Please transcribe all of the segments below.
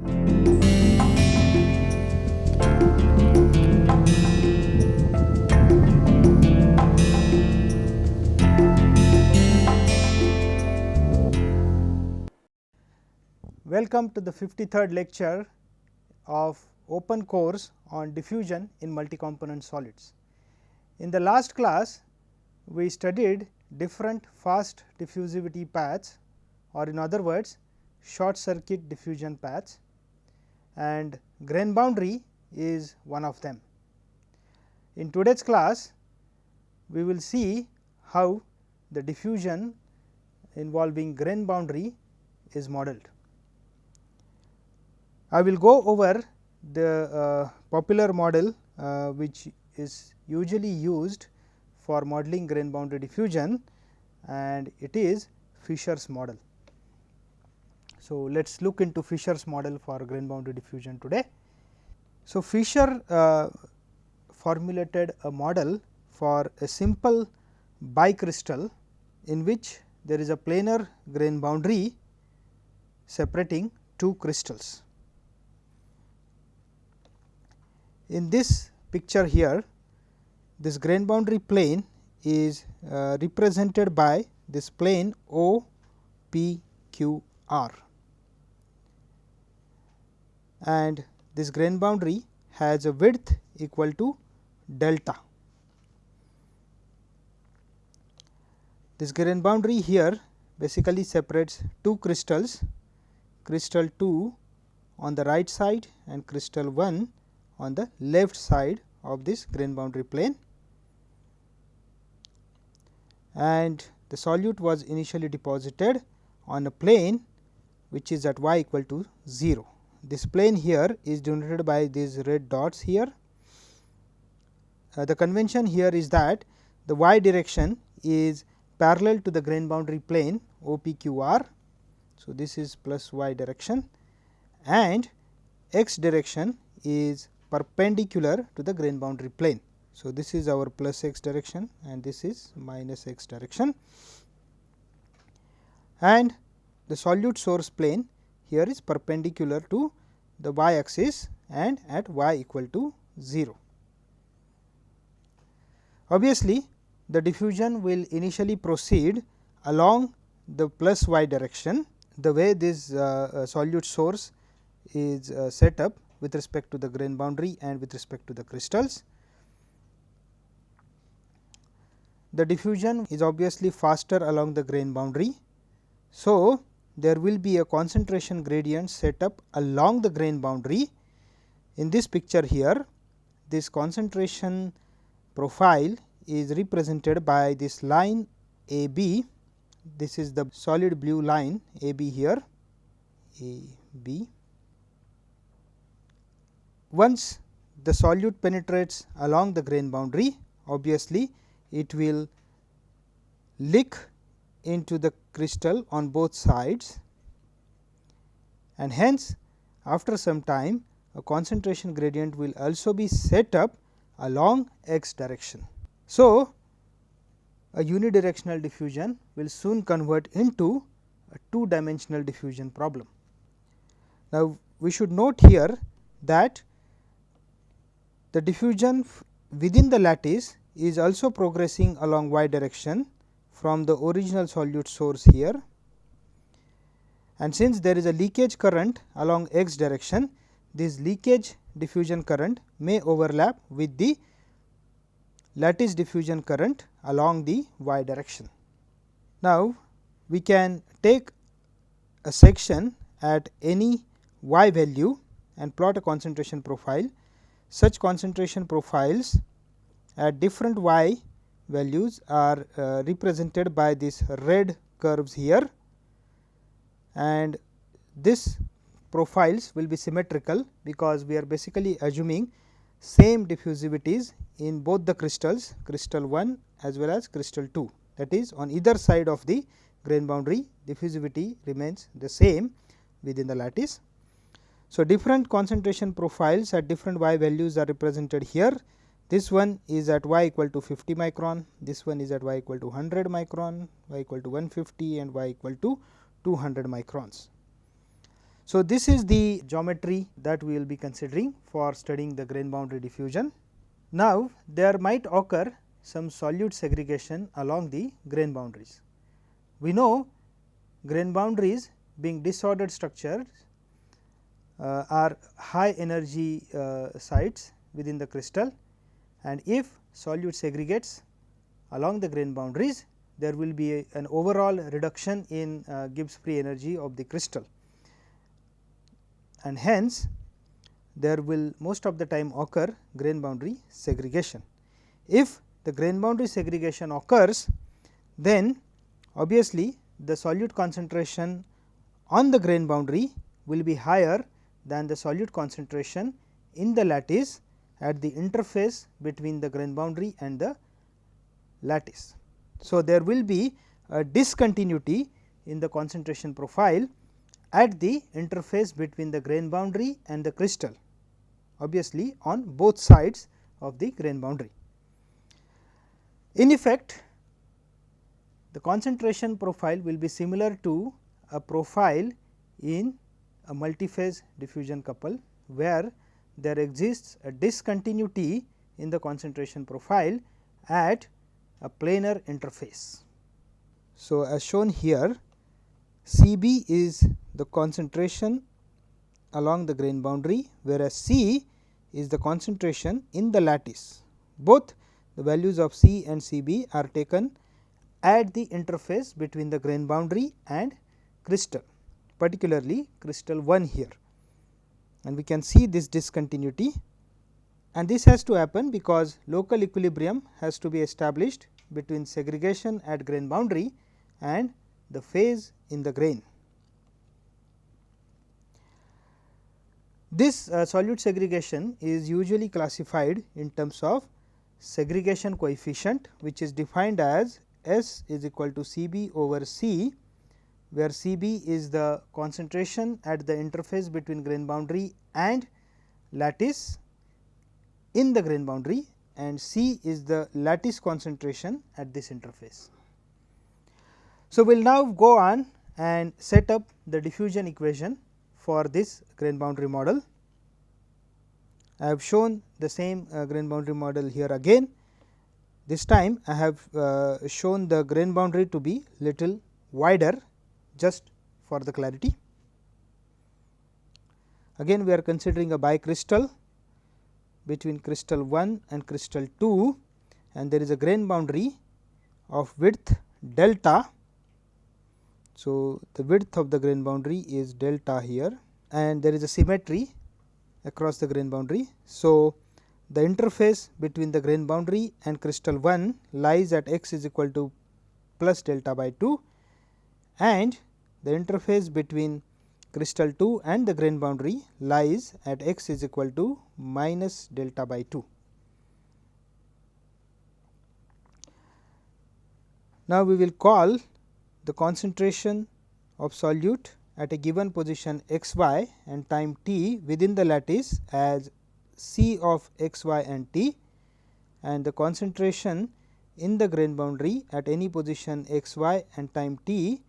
Welcome to the 53rd lecture of open course on diffusion in multi-component solids. In the last class, we studied different fast diffusivity paths, or in other words short circuit diffusion paths, and grain boundary is one of them. In today's class, we will see how the diffusion involving grain boundary is modeled. I will go over the popular model which is usually used for modeling grain boundary diffusion, and it is Fisher's model. So, let us look into Fisher's model for grain boundary diffusion today. So, Fisher formulated a model for a simple bicrystal in which there is a planar grain boundary separating two crystals. In this picture here, this grain boundary plane is represented by this plane O P Q R, and this grain boundary has a width equal to delta. This grain boundary here basically separates two crystals, crystal 2 on the right side and crystal 1 on the left side of this grain boundary plane, and the solute was initially deposited on a plane which is at y equal to 0. This plane here is denoted by these red dots here. The convention here is that the y direction is parallel to the grain boundary plane OPQR. So, this is plus y direction, and x direction is perpendicular to the grain boundary plane. So, this is our plus x direction and this is minus x direction, and the solute source plane here is perpendicular to the y axis and at y equal to 0. Obviously, the diffusion will initially proceed along the plus y direction, the way this solute source is set up with respect to the grain boundary and with respect to the crystals. The diffusion is obviously faster along the grain boundary. So, there will be a concentration gradient set up along the grain boundary. In this picture here, this concentration profile is represented by this line A B. This is the solid blue line A B here, A B. Once the solute penetrates along the grain boundary, obviously it will lick into the crystal on both sides, and hence after some time a concentration gradient will also be set up along x direction. So, a unidirectional diffusion will soon convert into a two dimensional diffusion problem. Now, we should note here that the diffusion within the lattice is also progressing along y direction from the original solute source here, and since there is a leakage current along x direction, this leakage diffusion current may overlap with the lattice diffusion current along the y direction. Now, we can take a section at any y value and plot a concentration profile. Such concentration profiles at different y values are represented by these red curves here, and this profiles will be symmetrical because we are basically assuming same diffusivities in both the crystals, crystal 1 as well as crystal 2, that is on either side of the grain boundary diffusivity remains the same within the lattice. So, different concentration profiles at different y values are represented here. This one is at y equal to 50 micron, this one is at y equal to 100 micron, y equal to 150 and y equal to 200 microns. So, this is the geometry that we will be considering for studying the grain boundary diffusion. Now, there might occur some solute segregation along the grain boundaries. We know grain boundaries being disordered structures are high energy sites within the crystal, and if solute segregates along the grain boundaries, there will be an overall reduction in Gibbs free energy of the crystal, and hence there will most of the time occur grain boundary segregation. If the grain boundary segregation occurs, then obviously the solute concentration on the grain boundary will be higher than the solute concentration in the lattice at the interface between the grain boundary and the lattice. So, there will be a discontinuity in the concentration profile at the interface between the grain boundary and the crystal, obviously on both sides of the grain boundary. In effect, the concentration profile will be similar to a profile in a multiphase diffusion couple, where there exists a discontinuity in the concentration profile at a planar interface. So, as shown here, Cb is the concentration along the grain boundary, whereas C is the concentration in the lattice. Both the values of C and Cb are taken at the interface between the grain boundary and crystal, particularly crystal 1 here, and we can see this discontinuity, and this has to happen because local equilibrium has to be established between segregation at grain boundary and the phase in the grain. This solute segregation is usually classified in terms of segregation coefficient, which is defined as S is equal to Cb over C, where Cb is the concentration at the interface between grain boundary and lattice in the grain boundary, and C is the lattice concentration at this interface. So, we will now go on and set up the diffusion equation for this grain boundary model. I have shown the same grain boundary model here again. This time I have shown the grain boundary to be little wider, just for the clarity. Again we are considering a bicrystal between crystal 1 and crystal 2, and there is a grain boundary of width delta. So, the width of the grain boundary is delta here, and there is a symmetry across the grain boundary. So, the interface between the grain boundary and crystal 1 lies at x is equal to plus delta by 2, and the interface between crystal 2 and the grain boundary lies at x is equal to minus delta by 2. Now, we will call the concentration of solute at a given position x y and time t within the lattice as C of x y and t, and the concentration in the grain boundary at any position x y and time t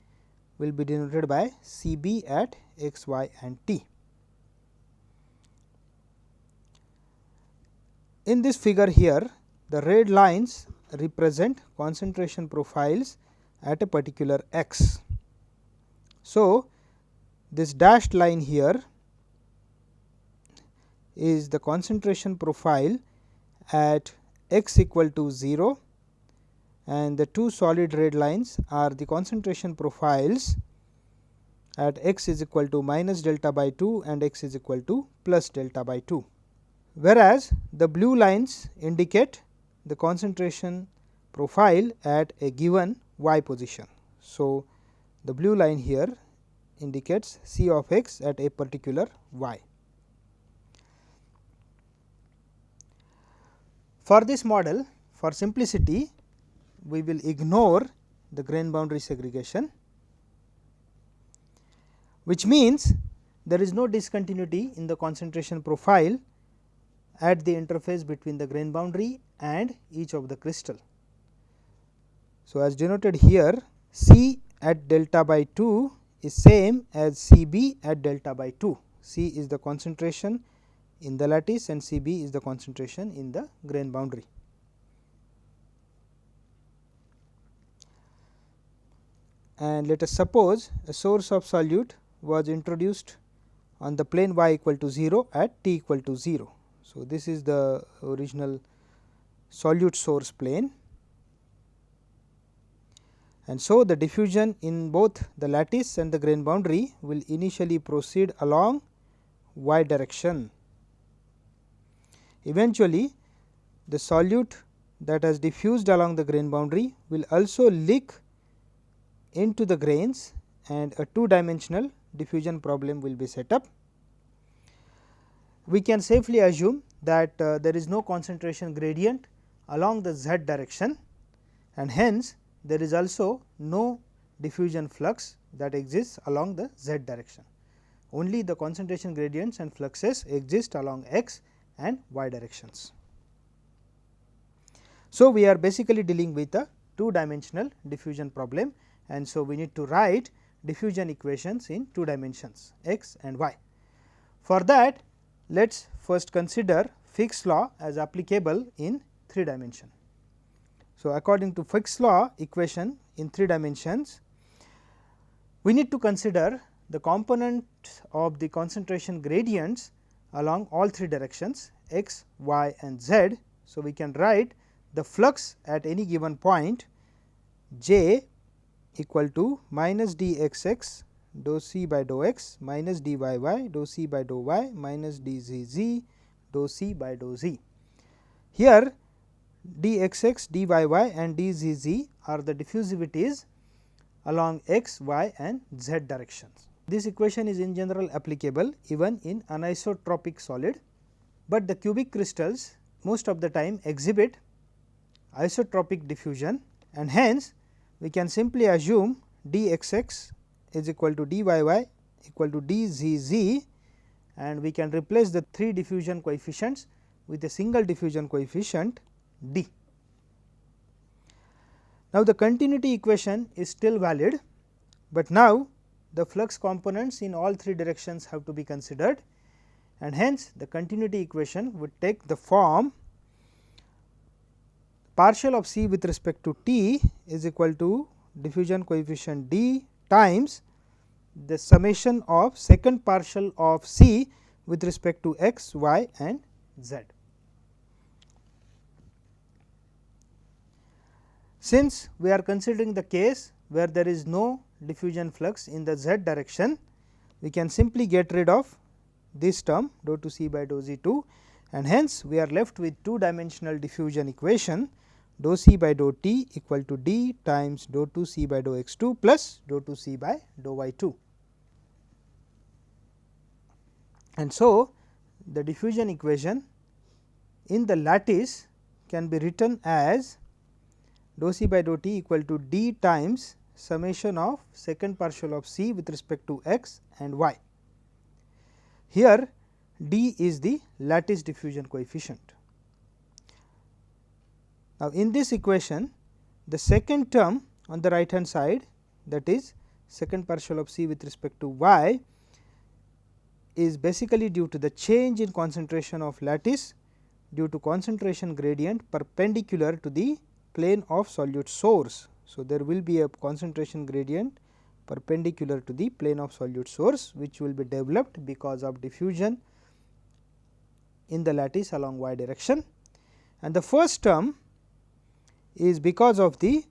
will be denoted by Cb at x y and t. In this figure here, the red lines represent concentration profiles at a particular x. So, this dashed line here is the concentration profile at x equal to 0, and the two solid red lines are the concentration profiles at x is equal to minus delta by 2 and x is equal to plus delta by 2. Whereas, the blue lines indicate the concentration profile at a given y position. So, the blue line here indicates C of x at a particular y. For this model, for simplicity, we will ignore the grain boundary segregation, which means there is no discontinuity in the concentration profile at the interface between the grain boundary and each of the crystal. So, as denoted here, C at delta by 2 is same as C b at delta by 2. C is the concentration in the lattice and C b is the concentration in the grain boundary. And let us suppose a source of solute was introduced on the plane y equal to 0 at t equal to 0. So, this is the original solute source plane, and so the diffusion in both the lattice and the grain boundary will initially proceed along y direction. Eventually, the solute that has diffused along the grain boundary will also leak into the grains, and a two dimensional diffusion problem will be set up. We can safely assume that there is no concentration gradient along the z direction, and hence there is also no diffusion flux that exists along the z direction. Only the concentration gradients and fluxes exist along x and y directions. So, we are basically dealing with a two dimensional diffusion problem, and so we need to write diffusion equations in two dimensions x and y. For that, let us first consider Fick's law as applicable in 3 dimension. So, according to Fick's law equation in 3 dimensions, we need to consider the components of the concentration gradients along all 3 directions x, y and z. So, we can write the flux at any given point J equal to minus dxx dou c by dou x minus dyy dou c by dou y minus dzz dou c by dou z. Here dxx, dyy and dzz are the diffusivities along x, y and z directions. This equation is in general applicable even in anisotropic solid, but the cubic crystals most of the time exhibit isotropic diffusion, and hence we can simply assume dxx is equal to dyy equal to dzz, and we can replace the 3 diffusion coefficients with a single diffusion coefficient d. Now, the continuity equation is still valid, but now the flux components in all 3 directions have to be considered, and hence the continuity equation would take the form partial of c with respect to t is equal to diffusion coefficient d times the summation of second partial of c with respect to x, y and z. Since we are considering the case where there is no diffusion flux in the z direction, we can simply get rid of this term dou 2 c by dou z 2, and hence we are left with two dimensional diffusion equation dou c by dou t equal to d times dou 2 c by dou x 2 plus dou 2 c by dou y 2. And so, the diffusion equation in the lattice can be written as dou c by dou t equal to d times summation of second partial of c with respect to x and y. Here d is the lattice diffusion coefficient. Now, in this equation the second term on the right hand side, that is second partial of c with respect to y, is basically due to the change in concentration of lattice due to concentration gradient perpendicular to the plane of solute source. So, there will be a concentration gradient perpendicular to the plane of solute source, which will be developed because of diffusion in the lattice along y direction, and the first term is because of the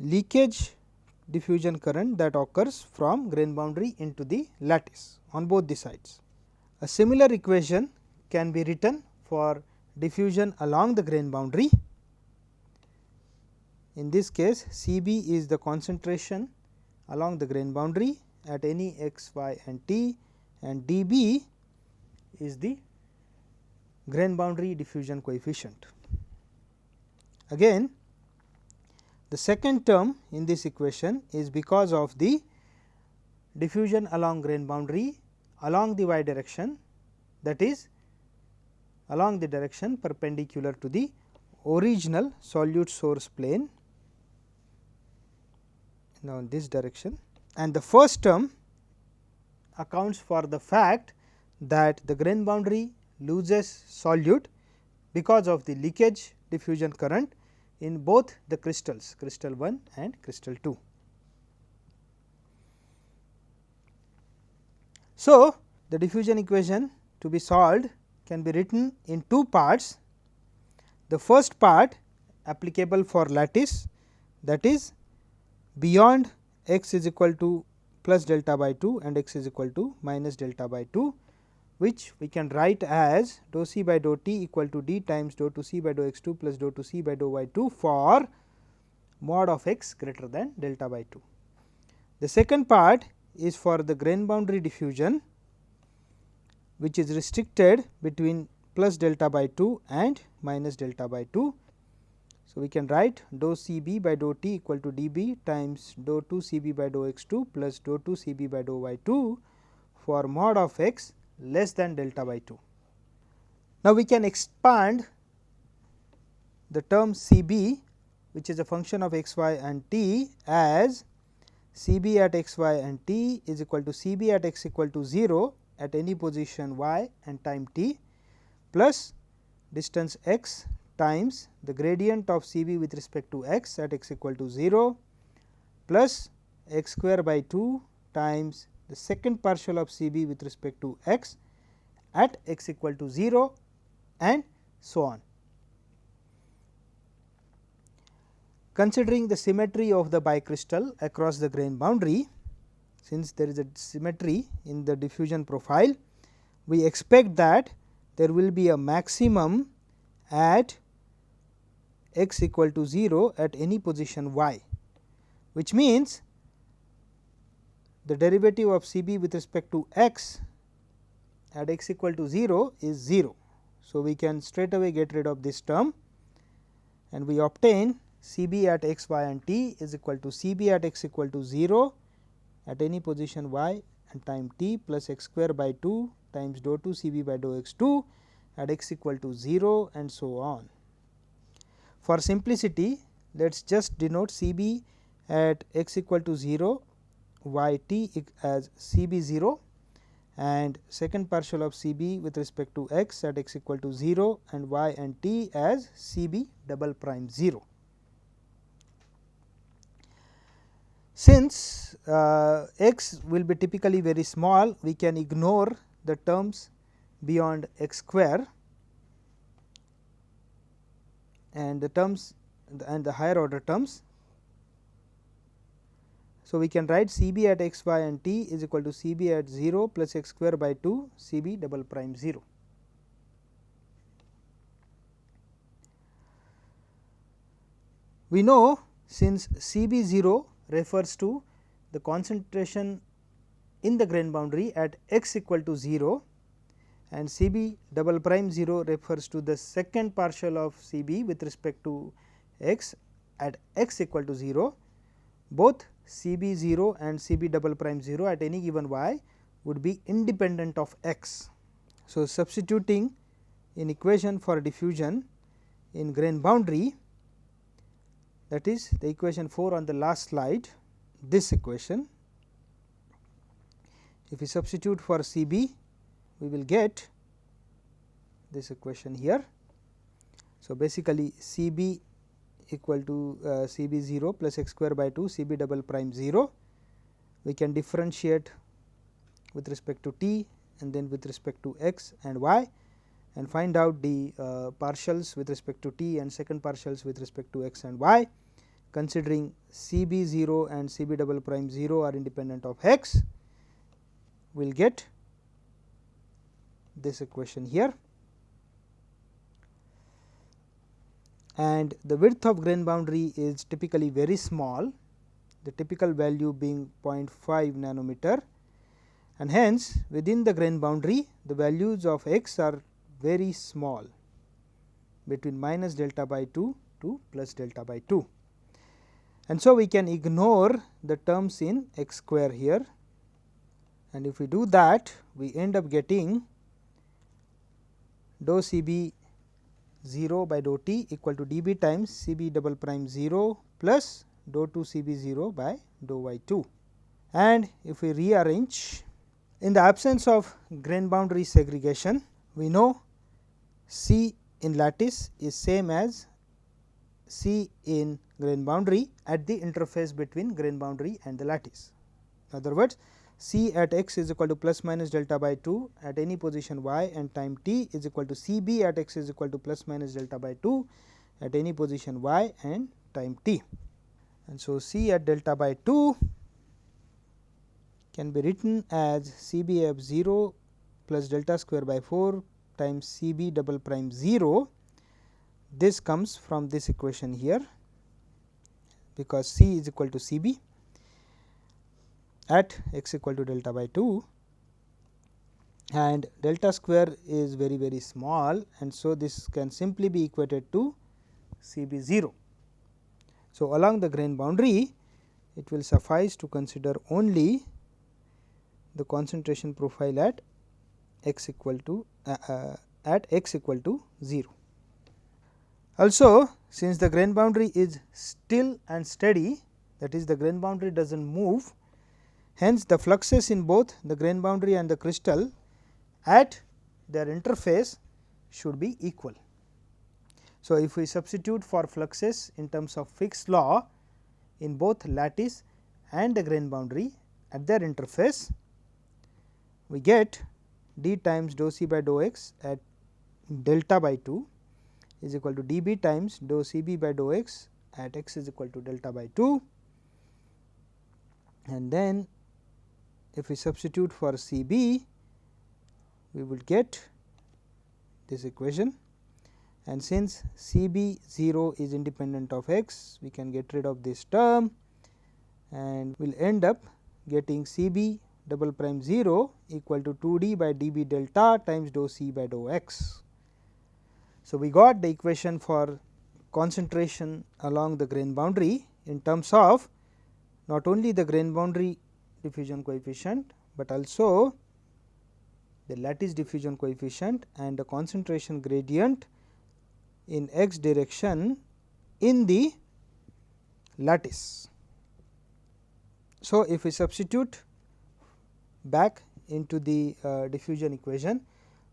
leakage diffusion current that occurs from grain boundary into the lattice on both the sides. A similar equation can be written for diffusion along the grain boundary. In this case, C b is the concentration along the grain boundary at any x, y and t, and d b is the grain boundary diffusion coefficient. Again, the second term in this equation is because of the diffusion along grain boundary along the y direction, that is along the direction perpendicular to the original solute source plane, now in this direction, and the first term accounts for the fact that the grain boundary loses solute because of the leakage diffusion current in both the crystals, crystal 1 and crystal 2. So, the diffusion equation to be solved can be written in two parts. The first part applicable for lattice, that is beyond x is equal to plus delta by 2 and x is equal to minus delta by 2, which we can write as dou c by dou t equal to d times dou 2 c by dou x 2 plus dou 2 c by dou y 2 for mod of x greater than delta by 2. The second part is for the grain boundary diffusion, which is restricted between plus delta by 2 and minus delta by 2. So, we can write dou c b by dou t equal to d b times dou 2 c b by dou x 2 plus dou 2 c b by dou y 2 for mod of x less than delta by 2. Now, we can expand the term c b, which is a function of x y and t, as c b at x y and t is equal to c b at x equal to 0 at any position y and time t plus distance x times the gradient of c b with respect to x at x equal to 0 plus x square by 2 times the second partial of c b with respect to x at x equal to 0 and so on. Considering the symmetry of the bicrystal across the grain boundary, since there is a symmetry in the diffusion profile, we expect that there will be a maximum at x equal to 0 at any position y, which means the derivative of c b with respect to x at x equal to 0 is 0. So, we can straight away get rid of this term and we obtain c b at x y and t is equal to c b at x equal to 0 at any position y and time t plus x square by 2 times dou 2 c b by dou x 2 at x equal to 0 and so on. For simplicity, let us just denote c b at x equal to 0 y t as c b 0 and second partial of c b with respect to x at x equal to 0 and y and t as c b double prime 0. Since x will be typically very small, we can ignore the terms beyond x square and the terms and the higher order terms. So, we can write c b at x y and t is equal to c b at 0 plus x square by 2 c b double prime 0. We know since c b 0 refers to the concentration in the grain boundary at x equal to 0 and c b double prime 0 refers to the second partial of c b with respect to x at x equal to 0, both c b 0 and c b double prime 0 at any given y would be independent of x. So, substituting in equation for diffusion in grain boundary, that is the equation 4 on the last slide, this equation. If we substitute for c b, we will get this equation here. So, basically c b equal to c b 0 plus x square by 2 c b double prime 0. We can differentiate with respect to t and then with respect to x and y and find out the partials with respect to t and second partials with respect to x and y. Considering c b 0 and c b double prime 0 are independent of x, we will get this equation here. And the width of grain boundary is typically very small, the typical value being 0.5 nanometer, and hence within the grain boundary the values of x are very small, between minus delta by 2 to plus delta by 2. And so, we can ignore the terms in x square here, and if we do that, we end up getting dou c b 0 by dou t equal to d b times c b double prime 0 plus dou 2 c b 0 by dou y 2. And if we rearrange In the absence of grain boundary segregation, we know C in lattice is same as C in grain boundary at the interface between grain boundary and the lattice. In other words, C at x is equal to plus minus delta by 2 at any position y and time t is equal to C b at x is equal to plus minus delta by 2 at any position y and time t. And so, C at delta by 2 can be written as C b f 0 plus delta square by 4 times C b double prime 0. This comes from this equation here, because C is equal to C b at x equal to delta by 2, and delta square is very small, and so this can simply be equated to C b 0. So, along the grain boundary, it will suffice to consider only the concentration profile at x equal to 0. Also, since the grain boundary is still and steady, that is, the grain boundary does not move, hence the fluxes in both the grain boundary and the crystal at their interface should be equal. So, if we substitute for fluxes in terms of Fick's law in both lattice and the grain boundary at their interface, we get d times dou c by dou x at delta by 2 is equal to d b times dou c b by dou x at x is equal to delta by 2, and then if we substitute for C b, we will get this equation, and since C b 0 is independent of x, we can get rid of this term and we will end up getting C b double prime 0 equal to 2 d by d b delta times dou c by dou x. So, we got the equation for concentration along the grain boundary in terms of not only the grain boundary diffusion coefficient, but also the lattice diffusion coefficient and the concentration gradient in x direction in the lattice. So, if we substitute back into the diffusion equation,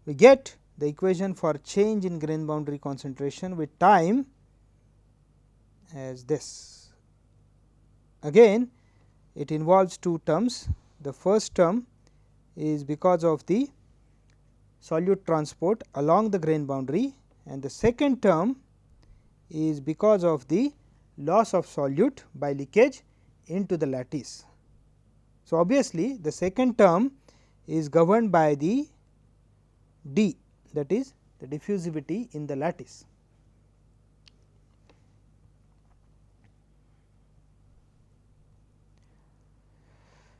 we get the equation for change in grain boundary concentration with time as this. Again, it involves two terms. The first term is because of the solute transport along the grain boundary, and the second term is because of the loss of solute by leakage into the lattice. So, obviously, the second term is governed by the d, that is the diffusivity in the lattice.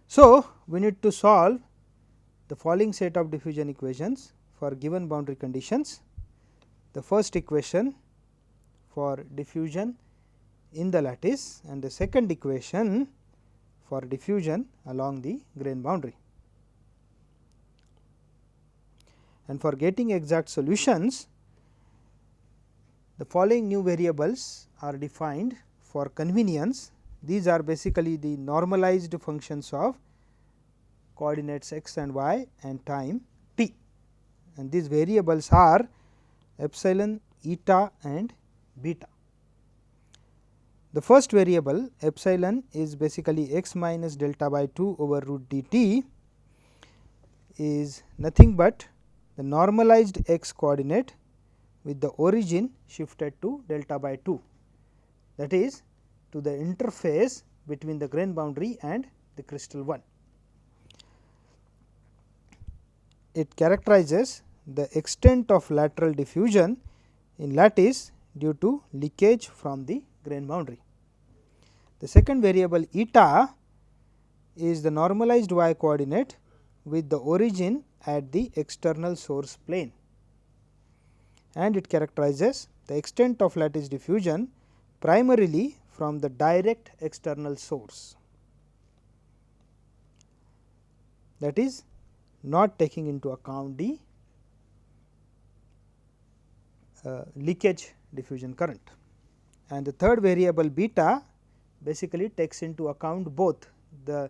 So, we need to solve the following set of diffusion equations for given boundary conditions. The first equation for diffusion in the lattice and the second equation for diffusion along the grain boundary. And for getting exact solutions, the following new variables are defined for convenience. These are basically the normalized functions of coordinates x and y and time t, and these variables are epsilon, eta and beta. The first variable epsilon is basically x minus delta by 2 over root dt, is nothing but the normalized x coordinate with the origin shifted to delta by 2, that is to the interface between the grain boundary and the crystal 1. It characterizes the extent of lateral diffusion in lattice due to leakage from the grain boundary. The second variable eta is the normalized y coordinate with the origin at the external source plane, and it characterizes the extent of lattice diffusion primarily from the direct external source, that is not taking into account the leakage diffusion current. And the third variable beta basically takes into account both the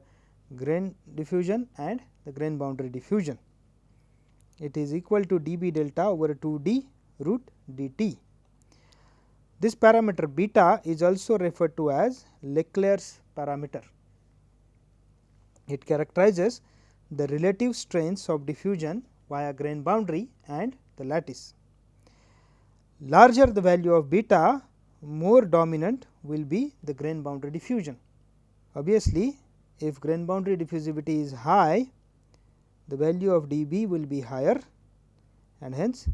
grain diffusion and the grain boundary diffusion. It is equal to dB delta over 2D root dt. This parameter beta is also referred to as Leclerc's parameter. It characterizes the relative strengths of diffusion via grain boundary and the lattice. Larger the value of beta, more dominant will be the grain boundary diffusion. Obviously, if grain boundary diffusivity is high, the value of dB will be higher and hence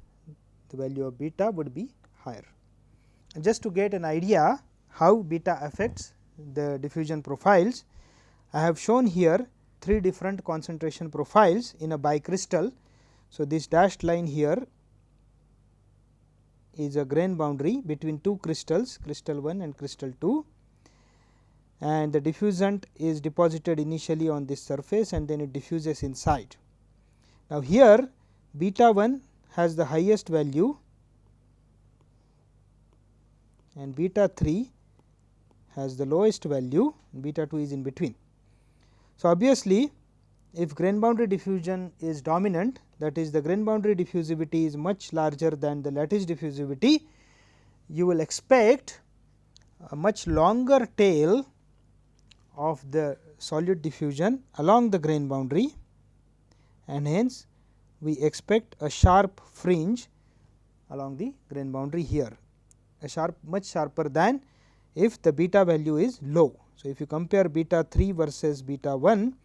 the value of beta would be higher. And just to get an idea how beta affects the diffusion profiles, I have shown here 3 different concentration profiles in a bicrystal. So, this dashed line here is a grain boundary between 2 crystals, crystal 1 and crystal 2, and the diffusant is deposited initially on this surface and then it diffuses inside. Now, here beta 1 has the highest value and beta 3 has the lowest value, beta 2 is in between. So, obviously, if grain boundary diffusion is dominant, that is the grain boundary diffusivity is much larger than the lattice diffusivity, you will expect a much longer tail of the solute diffusion along the grain boundary, and hence we expect a sharp fringe along the grain boundary here, a much sharper than if the beta value is low. So, if you compare beta 3 versus beta 1,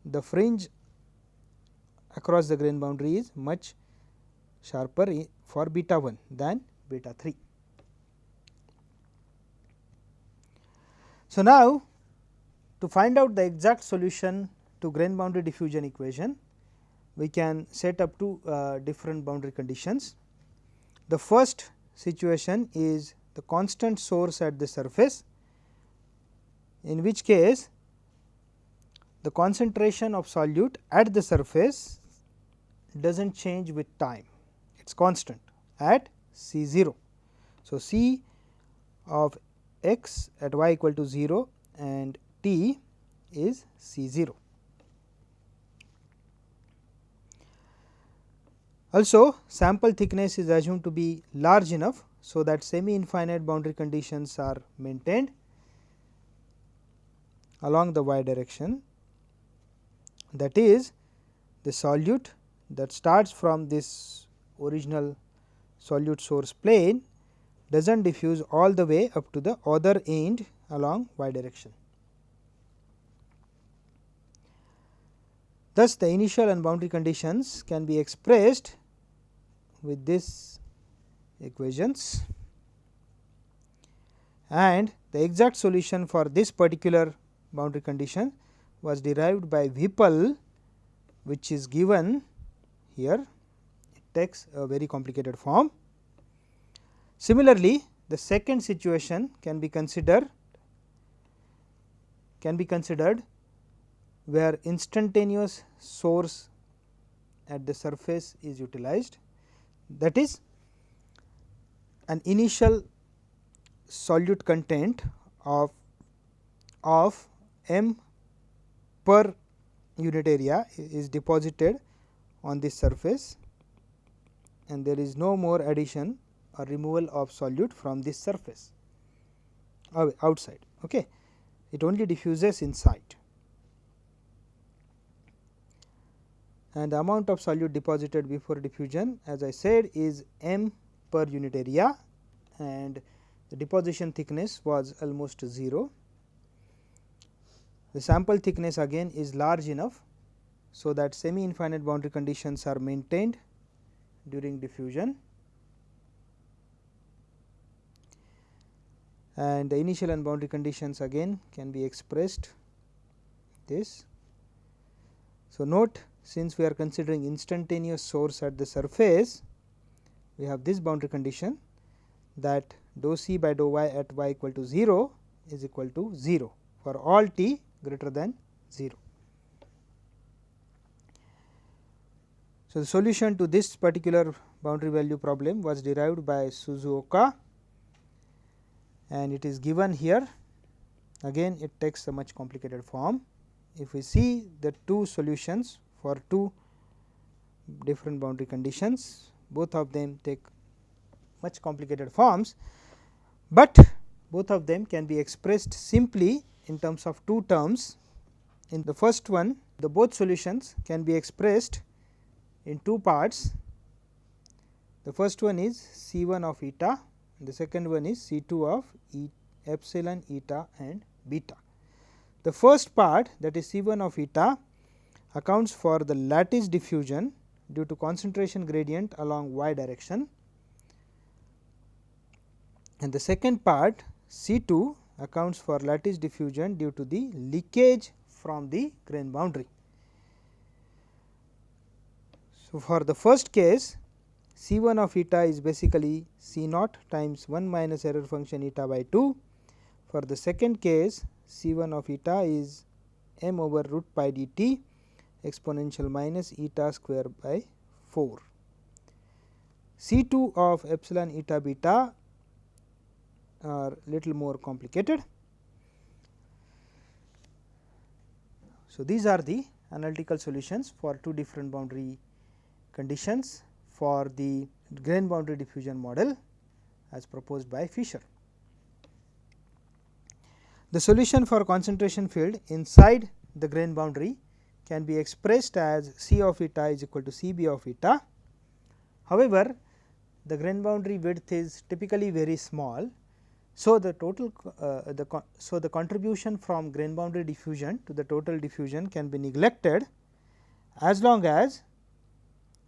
the fringe across the grain boundary is much sharper for beta 1 than beta 3. So, now to find out the exact solution to grain boundary diffusion equation, we can set up 2 different boundary conditions. The first situation is the constant source at the surface, in which case the concentration of solute at the surface does not change with time, it is constant at C 0. So, C of x at y equal to 0 and T is C 0. Also, sample thickness is assumed to be large enough, so that semi infinite boundary conditions are maintained along the y direction. That is, the solute that starts from this original solute source plane does not diffuse all the way up to the other end along y direction. Thus, the initial and boundary conditions can be expressed with these equations, and the exact solution for this particular boundary condition was derived by Whipple, which is given here. It takes a very complicated form. Similarly, the second situation can be considered where instantaneous source at the surface is utilized, that is an initial solute content of m per unit area is deposited on this surface, and there is no more addition or removal of solute from this surface outside. Okay. It only diffuses inside, and the amount of solute deposited before diffusion, as I said, is m per unit area, and the deposition thickness was almost 0. The sample thickness again is large enough, so that semi infinite boundary conditions are maintained during diffusion, and the initial and boundary conditions again can be expressed this. So, note, since we are considering instantaneous source at the surface, we have this boundary condition that dou c by dou y at y equal to 0 is equal to 0 for all t greater than 0. So, the solution to this particular boundary value problem was derived by Suzuoka, and it is given here. Again, it takes a much complicated form. If we see the 2 solutions for two different boundary conditions. Both of them take much complicated forms, but both of them can be expressed simply in terms of two terms. In the first one, the both solutions can be expressed in two parts. The first one is C 1 of eta and the second one is C 2 of epsilon, eta and beta. The first part, that is C 1 of eta, accounts for the lattice diffusion due to concentration gradient along y direction, and the second part C 2 accounts for lattice diffusion due to the leakage from the grain boundary. So, for the first case, C 1 of eta is basically C naught times 1 minus error function eta by 2. For the second case, C 1 of eta is m over root pi dt exponential minus eta square by 4. C 2 of epsilon eta beta are little more complicated. So, these are the analytical solutions for two different boundary conditions for the grain boundary diffusion model as proposed by Fisher. The solution for concentration field inside the grain boundary can be expressed as C of eta is equal to C b of eta. However, the grain boundary width is typically very small. So, the total the contribution from grain boundary diffusion to the total diffusion can be neglected as long as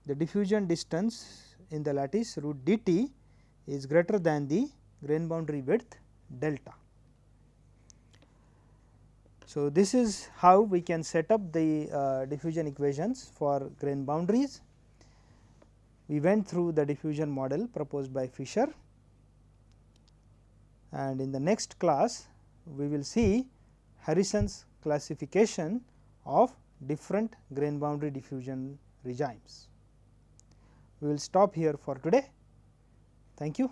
the diffusion distance in the lattice root dt is greater than the grain boundary width delta. So, this is how we can set up the diffusion equations for grain boundaries. We went through the diffusion model proposed by Fisher, and in the next class we will see Harrison's classification of different grain boundary diffusion regimes. We will stop here for today. Thank you.